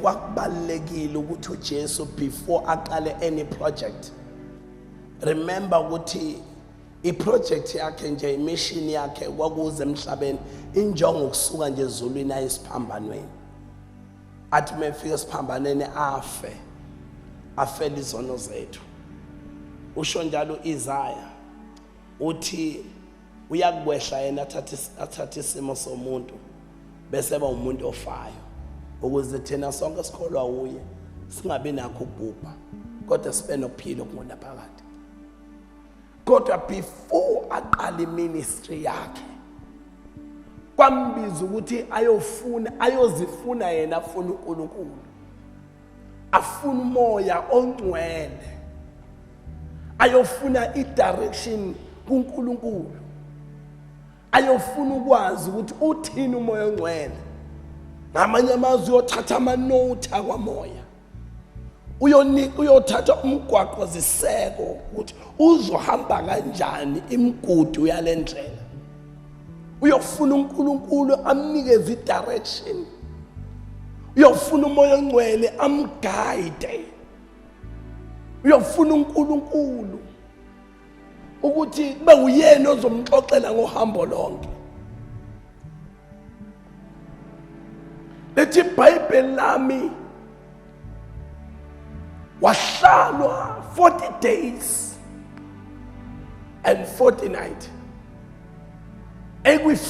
kwakubalekile ukuthi uJesu before aqale any project, remember ukuthi iproject yakhe nje imission yakhe kwakuze emhlabeni injongo ukusuka nje ezulwini ayisiphambanweni, athi mefika esiphambaneni afele izono zethu. Usho njalo Isaya uthi uyakwehla yena athathe isimo somuntu bese ba umuntu ofayo, ukuze thina sonke sikholwa uye singabi nakho ukubhubha kodwa sibe nokuphila okungunaphakade. Kodwa before aqala iministry yakhe kwambiza ukuthi ayozifuna yena, afuna uNkulunkulu, afuna umoya ongcwele, ayofuna idirection kuNkulunkulu, ayofuna ukwazi ukuthi uthini umoya ongcwele. Ngamanye amazwi uyothatha amanothi akwamoya, uyothatha umgwaqo ziseko ukuthi uzohamba kanjani imigudu yalendlela. Uyofuna uNkulunkulu amnikeze idirection, uyofuna umoya ongcwele amguide, uyofuna uNkulunkulu ukuthi kube uyena ozomxoxela ngohambo lonke. Lethi iBhayibheli lami wahlalwa 40 days and 40 nights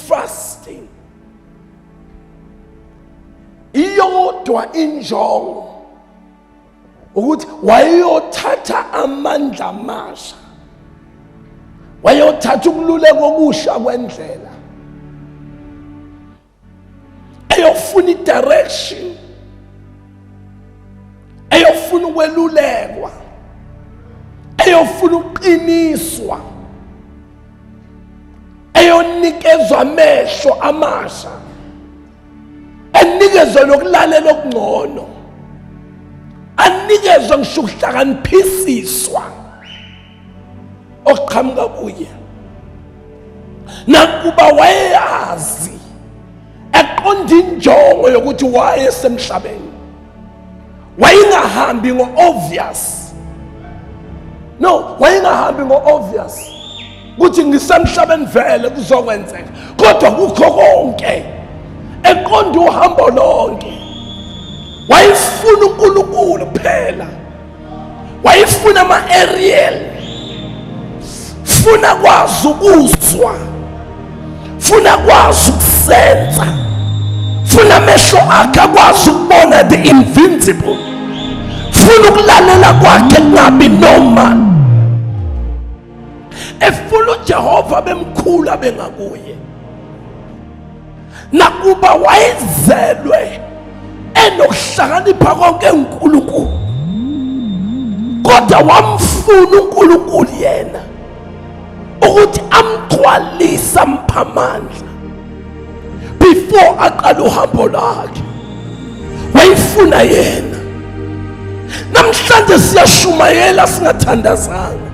fasting. Iyodwa injongo ukuthi wayothatha amandla amasha, wayothatha ukululeka okusha kwendlela, ayofuna idirection, ayofuna ukwelulekwa, ayofuna uqiniswa, ayonikezwa amehlo amasha, anikezwe lokulalela okungcono, anikezwe ngisho ukuhlakaniphisiswa okuqhamuka kuye. Nakuba wayeyazi eqonda injongo yokuthi wayesemhlabeni, wayengahambi ngo-obvious. No, wayengahambi ngo-obvious ukuthi ngisemhlabeni vele kuzokwenzeka, kodwa kukho konke eqonda uhambo lonke wayefuna uNkulunkulu phela, wayefuna ama-Ariel, funa kwazi ukuzwa, funa kwazi ukusenza, funa amehlo akhe akwazi ukubona the invincible, funa ukulalela kwakhe kungabi noma, efuna uJehova bemkhulu abengakuye. Nakuba wayezelwe enokuhlakanipha konke uNkulunkulu, kodwa wamfuna uNkulunkulu yena ukuthi amgcwalise, amphe amandla before aqala uhambo lakhe. Wayefuna yena. Namhlanje siyashumayela singathandazanga,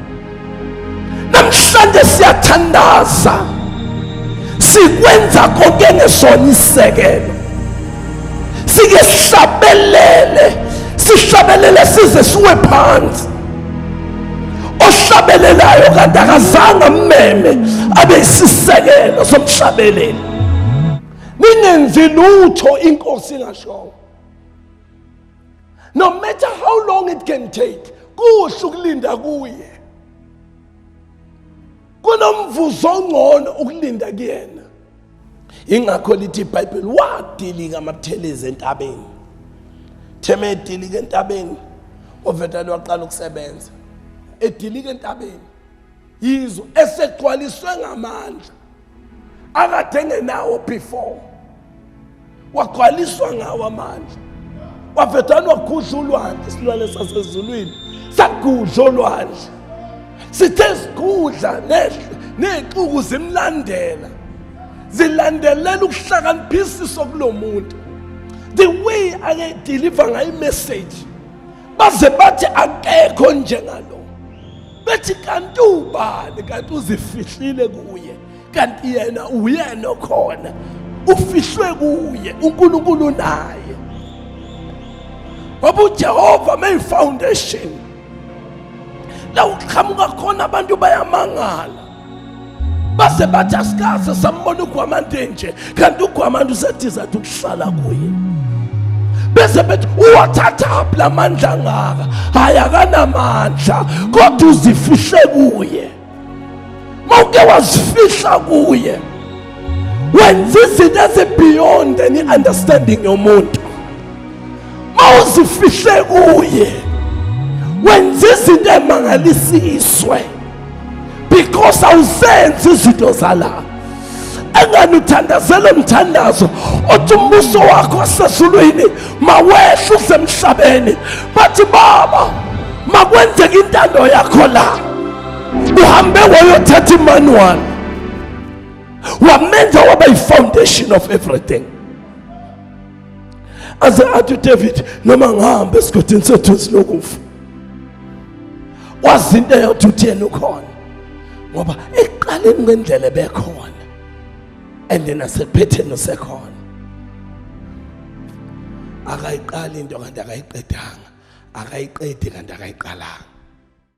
namhlanje siyathandaza sikwenza konke ngesona isekelo, sike sihlabelele size siwe phansi. Ohlabelelayo kanti akazange mmeme abe isisekelo somhlabeleli. Ningenzi lutho inkosi ingasho. No matter how long it can take, kuhle ukulinda kuye. Kunomvuzo ongcono ukulinda kuyena. Ingakho lithi iBhayibheli wadilika amabuthelezi entabeni. Theme edilika entabeni, ovetane waqala ukusebenza. Edilika entabeni, yizo esegcwaliswe ngamandla akade nawo before, wagcwaliswa ngawo amandla. Wavetane wakhudla ulwandle, isilwane sasezulwini sagudla ulwandle. Sithe sigudla nexuku zimlandela, zilandelela ukuhlakaniphisiswa kulomuntu, the way ake deliver ngayo message, baze bathi akekho njengalo. Bethi kanti ubani, kanti uzifihlile kuye, kanti yena uyena okhona, ufihlwe kuye, uNkulunkulu naye. ngoba uJehova main foundation la uqhamuka khona abantu bayamangala base bathi asikaze sambona uGwamanda nje kanti uGwamanda usediza ukuhlala kuye bese bethi uwathatha la mandla ngaka hayi akanamandla kodwa uzifihle kuye mawuke wazifihla kuye wenza izinto ezi-beyond any understanding yomuntu mawuzifihle kuye wenza izinto emangalisiswe because awusenzi izinto zala engani uthandazela umthandazo othi umbuso wakho wasezulwini mawehle usemhlabeni bathi baba makwenzeke intando yakho la uhambe wayothatha imanual wamenza waba yi-foundation of everything aze athi uDavid noma ngihambe esigodini sethu sinokufa wazi into yokuthi utheni ukhona ngoba ekuqaleni kwendlela bekhona and then asephetheni usekhona akayiqali into kanti akayiqedanga akayiqedi kanti akayiqalanga